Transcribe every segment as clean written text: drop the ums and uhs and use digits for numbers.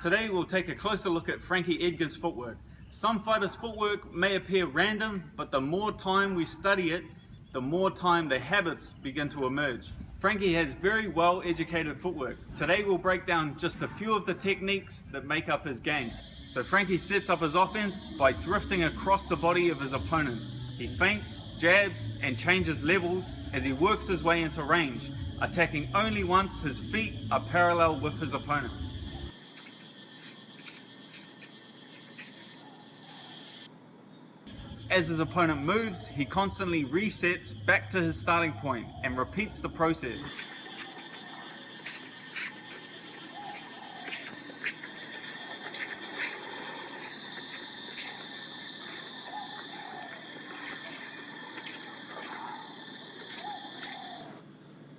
Today we'll take a closer look at Frankie Edgar's footwork. Some fighters' footwork may appear random, but the more time we study it, the more time the habits begin to emerge. Frankie has very well educated footwork. Today we'll break down just a few of the techniques that make up his game. So Frankie sets up his offense by drifting across the body of his opponent. He feints, jabs, and changes levels as he works his way into range, attacking only once his feet are parallel with his opponent's. As his opponent moves, he constantly resets back to his starting point and repeats the process.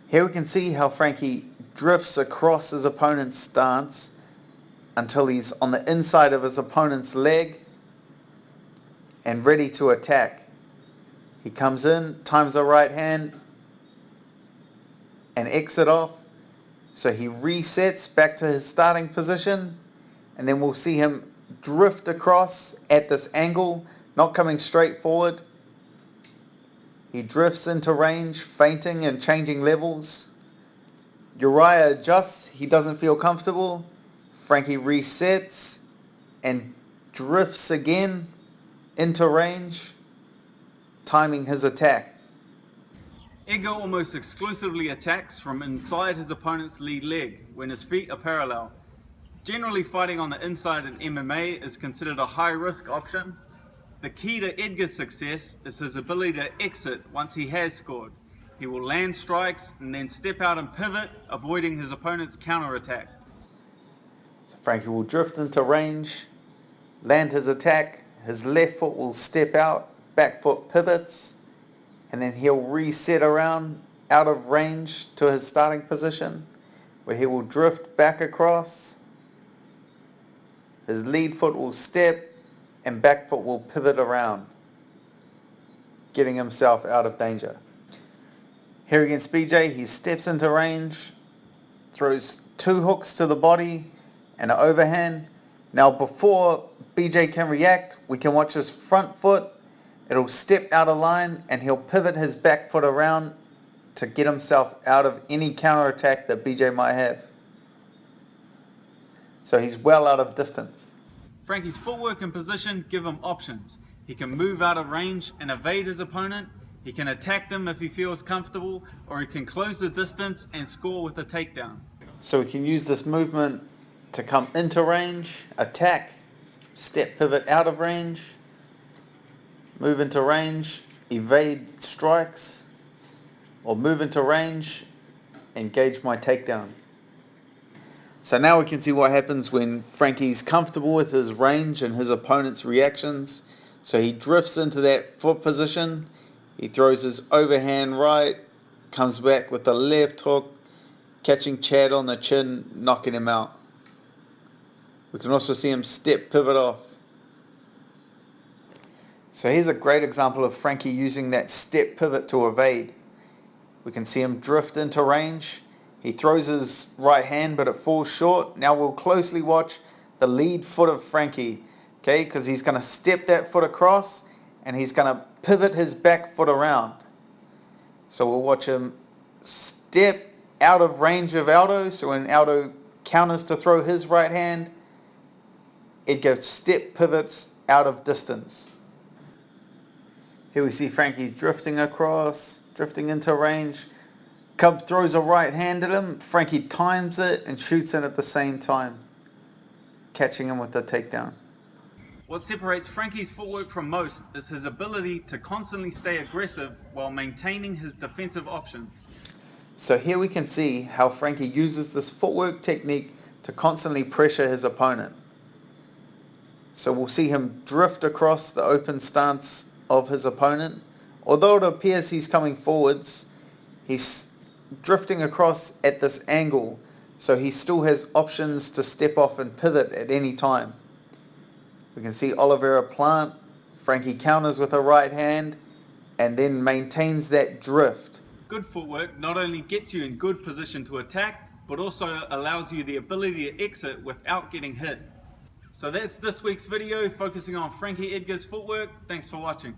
Here we can see how Frankie drifts across his opponent's stance until he's on the inside of his opponent's leg and ready to attack. He comes in, times a right hand, and exit off. So he resets back to his starting position, and then we'll see him drift across at this angle, not coming straight forward. He drifts into range, feinting and changing levels. Uriah adjusts, he doesn't feel comfortable. Frankie resets and drifts again into range, timing his attack. Edgar almost exclusively attacks from inside his opponent's lead leg when his feet are parallel. Generally, fighting on the inside in MMA is considered a high-risk option. The key to Edgar's success is his ability to exit once he has scored. He will land strikes and then step out and pivot, avoiding his opponent's counterattack. So Frankie will drift into range, land his attack. His left foot will step out, back foot pivots, and then he'll reset around out of range to his starting position, where he will drift back across. His lead foot will step, and back foot will pivot around, getting himself out of danger. Here against BJ, he steps into range, throws two hooks to the body and an overhand. Now before BJ can react, we can watch his front foot. It'll step out of line and he'll pivot his back foot around to get himself out of any counterattack that BJ might have. So he's well out of distance. Frankie's footwork and position give him options. He can move out of range and evade his opponent. He can attack them if he feels comfortable, or he can close the distance and score with a takedown. So we can use this movement to come into range, attack, step pivot out of range, move into range, evade strikes, or move into range, engage my takedown. So now we can see what happens when Frankie's comfortable with his range and his opponent's reactions. So he drifts into that foot position, he throws his overhand right, comes back with the left hook, catching Chad on the chin, knocking him out. We can also see him step pivot off. So here's a great example of Frankie using that step pivot to evade. We can see him drift into range. He throws his right hand, but it falls short. Now we'll closely watch the lead foot of Frankie, okay? Because he's going to step that foot across, and he's going to pivot his back foot around. So we'll watch him step out of range of Aldo. So when Aldo counters to throw his right hand, Edgar step pivots out of distance. Here we see Frankie drifting across, drifting into range. Cub throws a right hand at him. Frankie times it and shoots it at the same time, catching him with the takedown. What separates Frankie's footwork from most is his ability to constantly stay aggressive while maintaining his defensive options. So here we can see how Frankie uses this footwork technique to constantly pressure his opponent. So we'll see him drift across the open stance of his opponent. Although it appears he's coming forwards, he's drifting across at this angle, so he still has options to step off and pivot at any time. We can see Oliveira plant, Frankie counters with a right hand, and then maintains that drift. Good footwork not only gets you in good position to attack, but also allows you the ability to exit without getting hit. So that's this week's video focusing on Frankie Edgar's footwork. Thanks for watching.